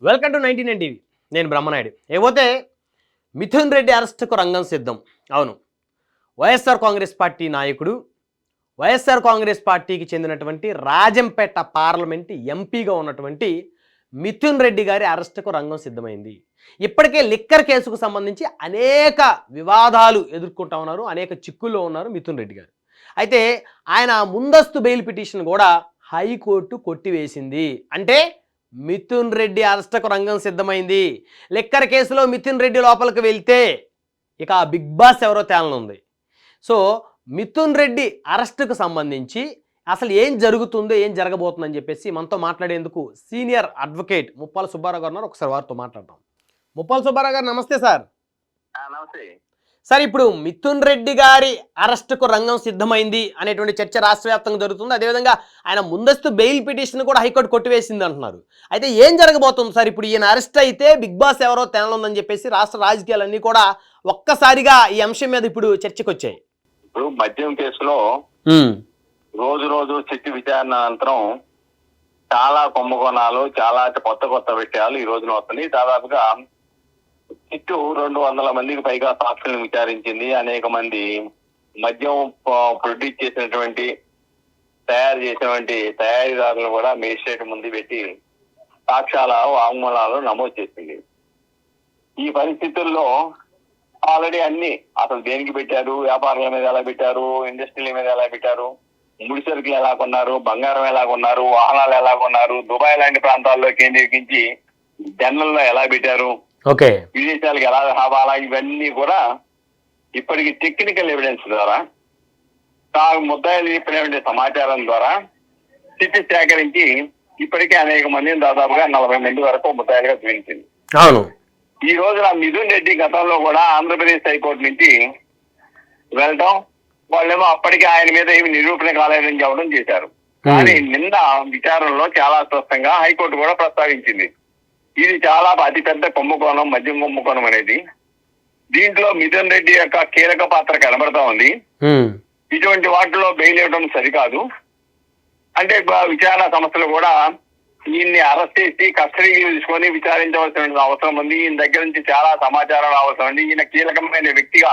Welcome to 99 TV. నేను బ్రహ్మనాయుడు. ఏపోతే మిథున్ రెడ్డి అరెస్టుకు రంగం సిద్ధం. అవును, వైఎస్ఆర్ కాంగ్రెస్ పార్టీ నాయకుడు, వైఎస్ఆర్ కాంగ్రెస్ పార్టీకి చెందినటువంటి రాజంపేట పార్లమెంట్ ఎంపీగా ఉన్నటువంటి మిథున్ రెడ్డి గారి అరెస్టుకు రంగం సిద్ధమైంది. ఇప్పటికే లిక్కర్ కేసుకు సంబంధించి అనేక వివాదాలు ఎదుర్కొంటా ఉన్నారు, అనేక చిక్కుల్లో ఉన్నారు మిథున్ రెడ్డి గారు. అయితే ఆయన ముందస్తు బెయిల్ పిటిషన్ కూడా హైకోర్టు కొట్టివేసింది. అంటే మిథున్ రెడ్డి అరెస్టుకు రంగం సిద్ధమైంది. లిక్కర్ కేసులో మిథున్ రెడ్డి లోపలికి వెళ్తే ఇక ఆ బిగ్ బాస్ ఎవరో తేలనుంది. సో మిథున్ రెడ్డి అరెస్టుకు సంబంధించి అసలు ఏం జరుగుతుందో, ఏం జరగబోతుందని చెప్పేసి మనతో మాట్లాడేందుకు సీనియర్ అడ్వకేట్ ముప్పాల సుబ్బారావు గారు ఉన్నారు. ఒకసారి వారితో మాట్లాడదాం. ముప్పాల సుబ్బారావు గారు నమస్తే సార్. నమస్తే సార్, ఇప్పుడు మిథున్ రెడ్డి గారి అరెస్టుకు రంగం సిద్ధమైంది అనేటువంటి చర్చ రాష్ట్ర వ్యాప్తంగా జరుగుతుంది. అదేవిధంగా ఆయన ముందస్తు బెయిల్ పిటిషన్ కూడా హైకోర్టు కొట్టివేసింది అంటున్నారు. అయితే ఏం జరగబోతుంది సార్? ఇప్పుడు ఈయన అరెస్ట్ అయితే బిగ్ బాస్ ఎవరో తేలనుందని చెప్పేసి రాష్ట్ర రాజకీయాలన్నీ కూడా ఒక్కసారిగా ఈ అంశం మీద ఇప్పుడు చర్చకు వచ్చాయి. ఇప్పుడు మద్యం కేసులో రోజు రోజు సిట్టు విచారణ అనంతరం చాలా కుంభకోణాలు, చాలా కొత్త విషయాలు ఈ రోజున వస్తున్నాయి. దాదాపుగా సిట్టు 200 మందికి పైగా సాక్షులను విచారించింది. అనేక మంది మద్యం ప్రొడ్యూస్ చేసినటువంటి, తయారు చేసినటువంటి తయారీదారులను కూడా మేజిస్ట్రేట్ ముందు పెట్టి సాక్ష్యాల వాంగ్మూలాలు నమోదు చేసింది. ఈ పరిస్థితుల్లో ఆల్రెడీ అన్ని అసలు దేనికి పెట్టారు, వ్యాపారాల మీద ఎలా పెట్టారు, ఇండస్ట్రీల మీద ఎలా పెట్టారు, ముడి సరుకులు ఎలా కొన్నారు, బంగారం ఎలా కొన్నారు, వాహనాలు ఎలా కొన్నారు, దుబాయ్ లాంటి ప్రాంతాల్లో కేంద్రీకరించి జనరల్లో ఎలా పెట్టారు, ఓకే, విదేశాలకు ఎలా రావాలా, ఇవన్నీ కూడా ఇప్పటికి టెక్నికల్ ఎవిడెన్స్ ద్వారా, ముద్దాయిలు చెప్పినటువంటి సమాచారం ద్వారా సిట్టు సేకరించి ఇప్పటికే అనేక మందిని, దాదాపుగా 40 మంది వరకు ముద్దాయిలుగా చూపించింది. అవును, ఈ రోజున మిథున్ రెడ్డి గతంలో కూడా ఆంధ్రప్రదేశ్ హైకోర్టు నుంచి వెళ్ళటం, వాళ్ళేమో అప్పటికే ఆయన మీద ఏమి నిరూపణ కాలేదని చెప్పడం చేశారు. కానీ నిన్న విచారణలో చాలా స్పష్టంగా హైకోర్టు కూడా ప్రస్తావించింది, ఇది చాలా అతిపెద్ద కుంభకోణం, మద్యం కుంభకోణం అనేది. దీంట్లో మిథున్ రెడ్డి యొక్క కీలక పాత్ర కనబడతా ఉంది. ఇటువంటి వాటిలో బెయిల్ ఇవ్వడం సరికాదు అంటే విచారణ సంస్థలు కూడా ఈయన్ని అరెస్ట్ చేసి కస్టడీకి తీసుకొని విచారించవలసిన అవసరం ఉంది. ఈయన దగ్గర నుంచి చాలా సమాచారం అవసరం ఉంది. ఈయన కీలకమైన వ్యక్తిగా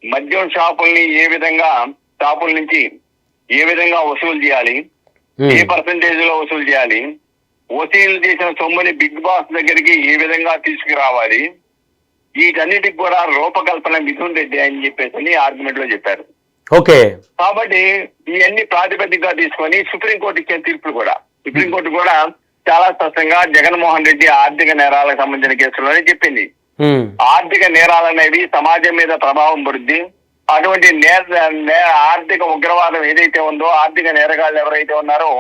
మద్యం షాపుల్ని షాపుల నుంచి ఏ విధంగా వసూలు చేయాలి, ఏ పర్సంటేజ్ లో వసూలు చేయాలి, వసూలు చేసిన సొమ్ముని బిగ్ బాస్ దగ్గరికి ఏ విధంగా తీసుకురావాలి, వీటన్నిటికి కూడా రూపకల్పన మిథున్ రెడ్డి అని చెప్పేసి ఆర్గ్యుమెంట్ లో చెప్పారు. ఓకే, కాబట్టి ఇవన్నీ ప్రాతిపదికగా తీసుకొని సుప్రీంకోర్టు ఇచ్చే తీర్పులు కూడా, సుప్రీంకోర్టు కూడా చాలా స్పష్టంగా జగన్మోహన్ రెడ్డి ఆర్థిక నేరాలకు సంబంధించిన కేసుల్లోనే చెప్పింది. ఆర్థిక నేరాలు అనేవి సమాజం మీద ప్రభావం పడుద్ది. అటువంటి ఆర్థిక ఉగ్రవాదం ఏదైతే ఉందో, ఆర్థిక నేరగాళ్ళు ఎవరైతే ఉన్నారో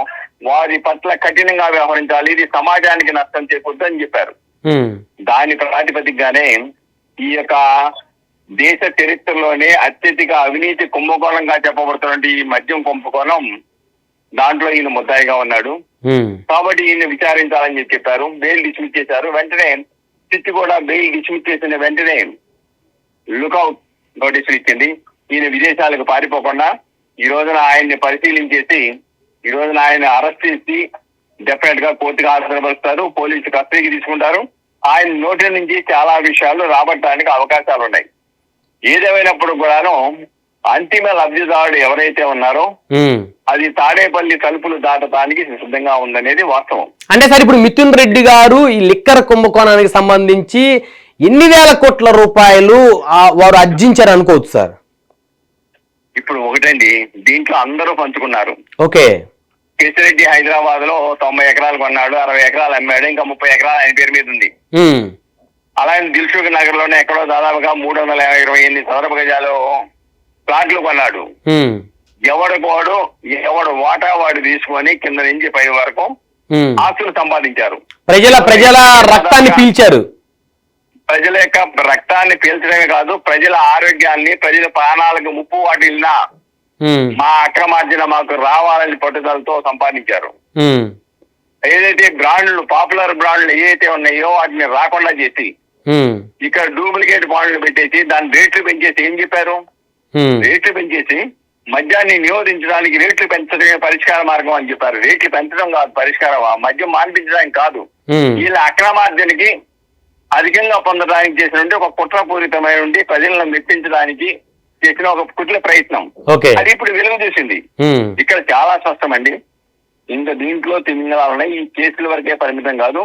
వారి పట్ల కఠినంగా వ్యవహరించాలి, ఇది సమాజానికి నష్టం చేకూడదు అని చెప్పారు. దాని ప్రాతిపదికగానే ఈ యొక్క దేశ చరిత్రలోనే అత్యధిక అవినీతి కుంభకోణంగా చెప్పబడుతున్నటువంటి ఈ మద్యం కుంభకోణం, దాంట్లో ఈయన ముద్దాయిగా ఉన్నాడు. కాబట్టి ఈయన విచారించాలని చెప్పారు. బెయిల్ డిస్మిస్ చేశారు. వెంటనే సిట్ కూడా బెయిల్ డిస్మిస్ చేసిన వెంటనే లుకౌట్ నోటీసులు ఇచ్చింది. ఈయన విదేశాలకు పారిపోకుండా ఈ రోజున ఆయన్ని పరిశీలించేసి, ఈ రోజున ఆయన అరెస్ట్ చేసి డెఫినెట్ గా కోర్టుకు హాజరుపరుస్తారు, పోలీసు కస్టడీకి తీసుకుంటారు. ఆయన నోటి నుంచి చాలా విషయాలు రాబట్టడానికి అవకాశాలు ఉన్నాయి. ఏదేమైనప్పుడు కూడాను అంతిమ లబ్ధిదారుడు ఎవరైతే ఉన్నారో అది తాడేపల్లి తలుపులు దాటడానికి సిద్ధంగా ఉందనేది వాస్తవం. అంటే సార్, ఇప్పుడు మిథున్ రెడ్డి గారు ఈ లిక్కర్ కుంభకోణానికి సంబంధించి ఎన్ని వేల కోట్ల రూపాయలు వారు అర్జించారు అనుకోవచ్చు సార్? ఇప్పుడు ఒకటండి, దీంట్లో అందరూ పంచుకున్నారు. ఓకే, కేసిరెడ్డి హైదరాబాద్ లో 90 ఎకరాలు కొన్నాడు, 60 ఎకరాలు అమ్మాడు, ఇంకా 30 ఎకరాలు ఆయన పేరు మీద ఉంది. అలాగే దిల్సుఖ్ నగర్ లోనే ఎక్కడో దాదాపుగా 328 చదరపు గజాలు ప్లాట్లు కొన్నాడు. ఎవడు వాటా వాడు తీసుకొని కింద నుంచి పై వరకు ఆస్తులు సంపాదించారు. ప్రజల రక్తాన్ని పీల్చారు. ప్రజల యొక్క రక్తాన్ని పీల్చడమే కాదు, ప్రజల ఆరోగ్యాన్ని, ప్రజల ప్రాణాలకు ముప్పు వాటిల్నా మా అక్రమార్జన మాకు రావాలని పట్టుదలతో సంపాదించారు. ఏదైతే బ్రాండ్లు, పాపులర్ బ్రాండ్లు ఏదైతే ఉన్నాయో వాటిని రాకుండా చేసి ఇక్కడ డూప్లికేట్ బాండ్లు పెట్టేసి దాని రేట్లు పెంచేసి ఏం చెప్పారు, రేట్లు పెంచేసి మద్యాన్ని నిరోధించడానికి రేట్లు పెంచడమే పరిష్కార మార్గం అని చెప్పారు. రేట్లు పెంచడం కాదు పరిష్కారం, ఆ మద్యం మాన్పించడానికి కాదు. వీళ్ళ అక్రమార్జనకి అధికంగా పొందడానికి చేసినటువంటి ఒక కుట్రపూరితమైన ప్రజలను మెప్పించడానికి చేసిన ఒక కుట్ల ప్రయత్నం, అది ఇప్పుడు వెలుగు చూసింది. ఇక్కడ చాలా స్పష్టమండి. ఇంకా దీంట్లో తిమింగళాలు ఈ కేసుల వరకే పరిమితం కాదు.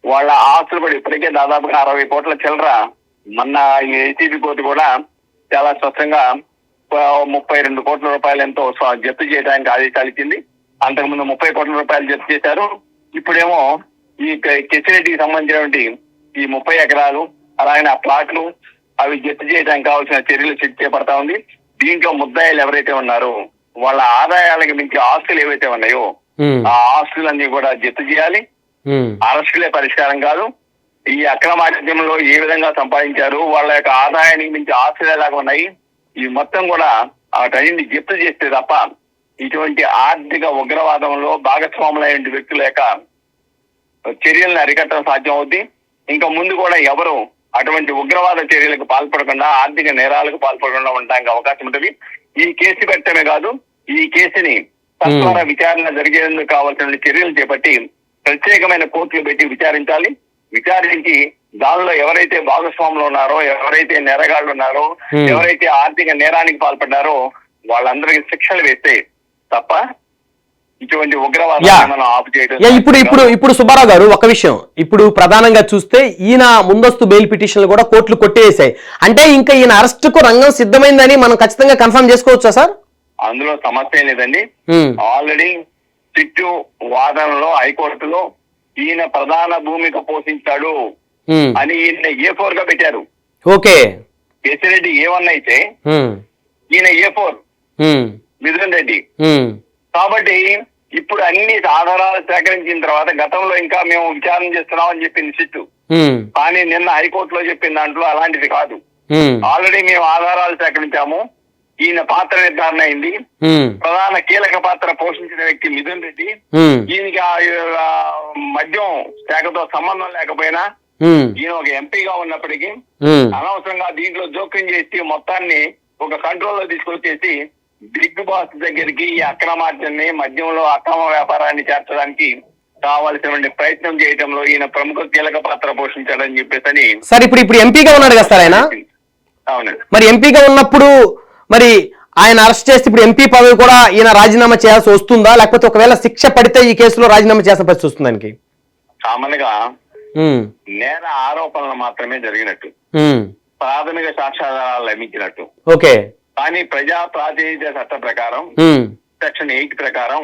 వాళ్ళ ఆస్తులు కూడా ఇప్పటికే దాదాపుగా 60 కోట్ల చిల్లర. మొన్న ఏసీబీ కోర్టు కూడా చాలా స్పష్టంగా 32 కోట్ల రూపాయలు ఎంతో జప్తు చేయడానికి ఆదేశాలు ఇచ్చింది. అంతకుముందు 30 కోట్ల రూపాయలు జప్తు చేశారు. ఇప్పుడేమో ఈ కెసిరెడ్డికి సంబంధించినటువంటి ఈ 30 ఎకరాలు అలాగే ఆ ప్లాట్లు అవి జప్తు చేయడానికి కావాల్సిన చర్యలు చేపడతా ఉంది. దీంట్లో ముద్దాయిలు ఎవరైతే ఉన్నారో వాళ్ళ ఆదాయాలకు మించి ఆస్తులు ఏవైతే ఉన్నాయో ఆ ఆస్తులన్నీ కూడా జప్తు చేయాలి. అరెస్టులే పరిష్కారం కాదు. ఈ అక్రమార్జంలో ఏ విధంగా సంపాదించారు, వాళ్ళ యొక్క ఆదాయానికి మించి ఆస్తులు ఎలాగా ఉన్నాయి, ఈ మొత్తం కూడా వాటన్నింటిని జప్తు చేస్తే తప్ప ఇటువంటి ఆర్థిక ఉగ్రవాదంలో భాగస్వాములైన వ్యక్తుల యొక్క చర్యలను అరికట్టడం సాధ్యం అవుద్ది. ఇంకా ముందు కూడా ఎవరు అటువంటి ఉగ్రవాద చర్యలకు పాల్పడకుండా ఆర్థిక నేరాలకు పాల్పడకుండా ఉండడానికి అవకాశం ఉంటుంది. ఈ కేసు పెట్టడమే కాదు, ఈ కేసుని తత్వర విచారణ జరిగేందుకు కావాల్సిన చర్యలు చేపట్టి ప్రత్యేకమైన కోర్టులు పెట్టి విచారించాలి. విచారించి దానిలో ఎవరైతే భాగస్వాములు ఉన్నారో, ఎవరైతే నేరగాళ్లు ఉన్నారో, ఎవరైతే ఆర్థిక నేరానికి పాల్పడ్డారో వాళ్ళందరికీ శిక్షలు వేస్తే తప్ప ఇటువంటి ఉగ్రవాదాన్ని ఆపు చేయడం. ఇప్పుడు సుబ్బారావు గారు ఒక విషయం, ఇప్పుడు ప్రధానంగా చూస్తే ఈయన ముందస్తు బెయిల్ పిటిషన్లు కూడా కోర్టులు కొట్టేసాయి. అంటే ఇంకా ఈయన అరెస్ట్ కు రంగం సిద్ధమైందని మనం ఖచ్చితంగా కన్ఫర్మ్ చేసుకోవచ్చా సార్? అందులో సమస్య లేదండి. ఆల్రెడీ చిట్టు వాదనలో హైకోర్టులో ఈయన ప్రధాన భూమిక పోషించాడు అని ఈయన A4 గా పెట్టారు. ఓకే, కేసిరెడ్డి A1 అయితే ఈయన A4 మిథున్ రెడ్డి. కాబట్టి ఇప్పుడు అన్ని ఆధారాలు సేకరించిన తర్వాత గతంలో ఇంకా మేము విచారణ చేస్తున్నాం అని చెప్పింది సిట్టు. కానీ నిన్న హైకోర్టులో చెప్పిన దాంట్లో అలాంటిది కాదు. ఆల్రెడీ మేము ఆధారాలు సేకరించాము, ఈయన పాత్ర నిర్ధారణ అయింది, ప్రధాన కీలక పాత్ర పోషించిన వ్యక్తి మిథున్ రెడ్డి, ఈయనకి మద్యం శాఖతో సంబంధం లేకపోయినా ఈయన ఒక ఎంపీగా ఉన్నప్పటికీ అనవసరంగా దీంట్లో జోక్యం చేసి మొత్తాన్ని ఒక కంట్రోల్ లో తీసుకొచ్చేసి బిగ్ బాస్ దగ్గరికి ఈ అక్రమార్జనని మద్యంలో అక్రమ వ్యాపారాన్ని చేర్చడానికి కావాల్సిన ప్రయత్నం చేయడంలో ఈయన ప్రముఖ కీలక పాత్ర పోషించాడని చెప్పేసి. సార్ ఇప్పుడు ఎంపీగా ఉన్నాడు కదా సార్ ఆయన? అవునండి. మరి ఎంపీగా ఉన్నప్పుడు మరి ఆయన అరెస్ట్ చేస్తే ఇప్పుడు ఎంపీ పదవి కూడా ఈయన రాజీనామా చేయాల్సి వస్తుందా, లేకపోతే ఒకవేళ శిక్ష పడితే ఈ కేసులో రాజీనామా చేయాల్సిన పరిస్థితి వస్తుంది దానికి? కామన్ గా నేర ఆరోపణలు మాత్రమే జరిగినట్టు, ప్రాథమిక సాక్ష్యాధారాలు లభించినట్టు. ఓకే, కానీ ప్రజా ప్రాతినిధ్య చట్ట ప్రకారం సెక్షన్ 8 ప్రకారం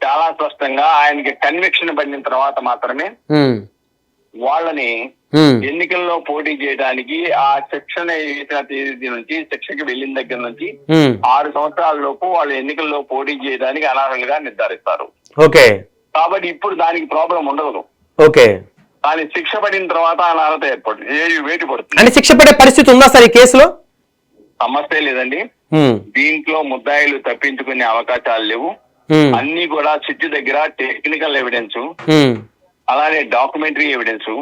చాలా స్పష్టంగా ఆయనకి కన్విక్షన్ పడిన తర్వాత మాత్రమే వాళ్ళని ఎన్నికల్లో పోటీ చేయడానికి ఆ శిక్షణ వేసిన తేదీ నుంచి శిక్షకి వెళ్ళిన దగ్గర నుంచి 6 సంవత్సరాల లోపు వాళ్ళు ఎన్నికల్లో పోటీ చేయడానికి అనర్హులుగా నిర్ధారిస్తారు. ఓకే, కాబట్టి ఇప్పుడు దానికి ప్రాబ్లం ఉండదు. ఓకే, కానీ శిక్ష పడిన తర్వాత అనర్హత వేటు పడుతుంది. అంటే శిక్ష పడే పరిస్థితి ఉందా సార్ ఈ కేసులో? సమస్య లేదండి. దీంట్లో ముద్దాయిలు తప్పించుకునే అవకాశాలు లేవు. అన్ని కూడా సిట్టు దగ్గర టెక్నికల్ ఎవిడెన్స్, అలాగే డాక్యుమెంటరీ ఎవిడెన్స్,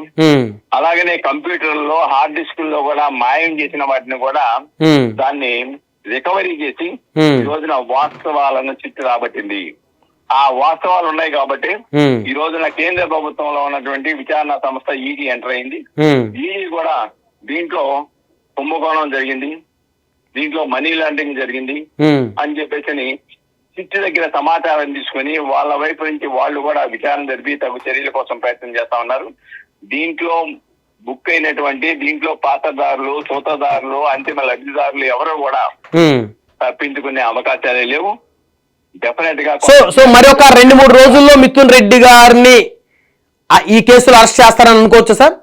అలాగనే కంప్యూటర్ లో హార్డ్ డిస్క్ లో కూడా మాయం చేసిన వాటిని కూడా దాన్ని రికవరీ చేసి ఈ రోజున వాస్తవాలను చిట్టు రాబట్టింది. ఆ వాస్తవాలు ఉన్నాయి కాబట్టి ఈ రోజున కేంద్ర ప్రభుత్వంలో ఉన్నటువంటి విచారణ సంస్థ ఈడీ ఎంటర్ అయింది. ఈడీ కూడా దీంట్లో కుంభకోణం జరిగింది, దీంట్లో మనీ లాండరింగ్ జరిగింది అని చెప్పేసి సిట్టు దగ్గర సమాచారం తీసుకుని వాళ్ళ వైపు నుంచి వాళ్ళు కూడా విచారణ జరిపి తగు చర్యల కోసం ప్రయత్నం చేస్తా ఉన్నారు. దీంట్లో బుక్ అయినటువంటి దీంట్లో పాత్రదారులు, సూత్రధారులు, అంతిమ లబ్ధిదారులు ఎవరు కూడా తప్పించుకునే అవకాశాలే లేవు. డెఫినెట్ గా సో మరొక 2-3 రోజుల్లో మిథున్ రెడ్డి గారిని ఈ కేసులో అరెస్ట్ చేస్తారని అనుకోవచ్చు సార్?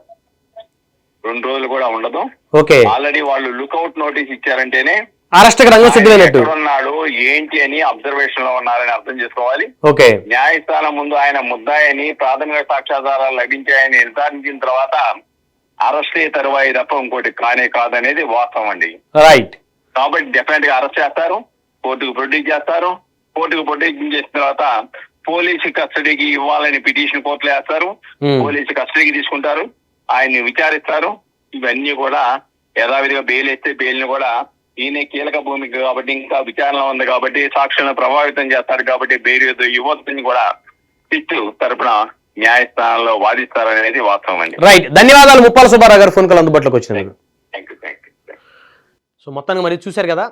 2 రోజులు కూడా ఉండదు. ఓకే, ఆల్రెడీ వాళ్ళు లుకౌట్ నోటీస్ ఇచ్చారంటేనే అరెస్ట్ రంగం సిద్ధమైనట్టు. ఉన్నాడు ఏంటి అని అబ్జర్వేషన్ లో ఉన్నారని అర్థం చేసుకోవాలి. ఓకే, న్యాయస్థానం ముందు ఆయన ముద్దాయని ప్రాథమిక సాక్ష్యాధారాలు లభించాయని నిర్ధారించిన తర్వాత అరెస్ట్ తరువాయి తప్ప ఇంకోటి కానే కాదనేది వాస్తవం అండి. రైట్. కాబట్టి డెఫినెట్ గా అరెస్ట్ చేస్తారు, కోర్టుకు ప్రొడ్యూస్ చేస్తారు. కోర్టుకు ప్రొడ్యూస్ చేసిన తర్వాత పోలీసు కస్టడీకి ఇవ్వాలని పిటిషన్ కోర్టులో వేస్తారు. పోలీసు కస్టడీకి తీసుకుంటారు, ఆయన్ని విచారిస్తారు. ఇవన్నీ కూడా యథావిధిగా బెయిల్ వేస్తే బెయిల్ ని కూడా ఈయన కీలక భూమిక కాబట్టి, ఇంకా విచారణ ఉంది కాబట్టి, సాక్షులను ప్రభావితం చేస్తారు కాబట్టి బెయిల్ యువతిని కూడా సిట్టు తరపున న్యాయస్థానంలో వాదిస్తారనేది వాస్తవం అండి. రైట్, ధన్యవాదాలు ముప్పాల సుబ్బారావు గారు ఫోన్ కాల్ అందుబాటులోకి వచ్చినందుకు. Thank you. సో మొత్తానికి మరి చూశారు కదా,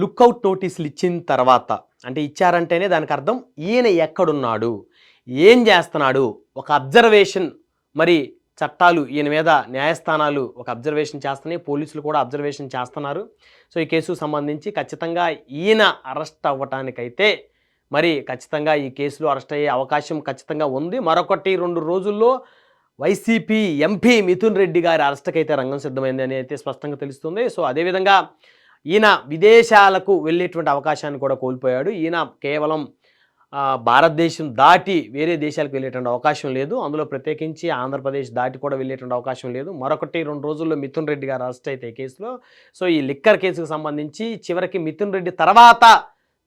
లుక్అవుట్ నోటీసులు ఇచ్చిన తర్వాత, అంటే ఇచ్చారంటేనే దానికి అర్థం ఈయన ఎక్కడున్నాడు, ఏం చేస్తున్నాడు, ఒక అబ్జర్వేషన్. మరి చట్టాలు ఈయన మీద న్యాయస్థానాలు ఒక అబ్జర్వేషన్ చేస్తున్నాయి, పోలీసులు కూడా అబ్జర్వేషన్ చేస్తున్నారు. సో ఈ కేసుకు సంబంధించి ఖచ్చితంగా ఈయన అరెస్ట్ అవ్వటానికైతే మరి ఖచ్చితంగా ఈ కేసులో అరెస్ట్ అయ్యే అవకాశం ఖచ్చితంగా ఉంది. మరొకటి 2 రోజుల్లో వైసీపీ ఎంపీ మిథున్ రెడ్డి గారి అరెస్ట్కి అయితే రంగం సిద్ధమైంది అని అయితే స్పష్టంగా తెలుస్తుంది. సో అదేవిధంగా ఈయన విదేశాలకు వెళ్ళేటువంటి అవకాశాన్ని కూడా కోల్పోయాడు. ఈయన కేవలం భారతదేశం దాటి వేరే దేశాలకు వెళ్ళేటువంటి అవకాశం లేదు, అందులో ప్రత్యేకించి ఆంధ్రప్రదేశ్ దాటి కూడా వెళ్ళేటువంటి అవకాశం లేదు. మరొకటి 2 రోజుల్లో మిథున్ రెడ్డి గారు అరెస్ట్ అయితే ఈ కేసులో. సో ఈ లిక్కర్ కేసుకు సంబంధించి చివరికి మిథున్ రెడ్డి తర్వాత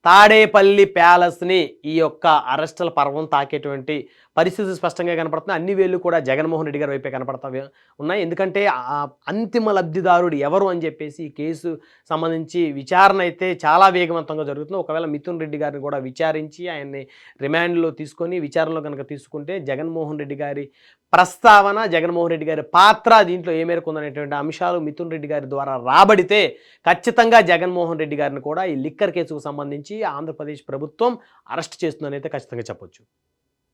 తాడేపల్లి ప్యాలెస్ని ఈ యొక్క అరెస్టుల పర్వం తాకేటువంటి పరిస్థితి స్పష్టంగా కనపడుతుంది. అన్ని వేళ్ళు కూడా జగన్మోహన్ రెడ్డి గారి వైపే కనపడతా ఉన్నాయి. ఎందుకంటే అంతిమ లబ్ధిదారుడు ఎవరు అని చెప్పేసి ఈ కేసు సంబంధించి విచారణ అయితే చాలా వేగవంతంగా జరుగుతుంది. ఒకవేళ మిథున్ రెడ్డి గారిని కూడా విచారించి ఆయన్ని రిమాండ్లో తీసుకొని విచారణలో కనుక తీసుకుంటే జగన్మోహన్ రెడ్డి గారి ప్రస్తావన, జగన్మోహన్ రెడ్డి గారి పాత్ర దీంట్లో ఏ మేరకు ఉందనేటువంటి అంశాలు మిథున్ రెడ్డి గారి ద్వారా రాబడితే ఖచ్చితంగా జగన్మోహన్ రెడ్డి గారిని కూడా ఈ లిక్కర్ కేసుకు సంబంధించి ఆంధ్రప్రదేశ్ ప్రభుత్వం అరెస్ట్ చేస్తుందని అయితే ఖచ్చితంగా చెప్పొచ్చు.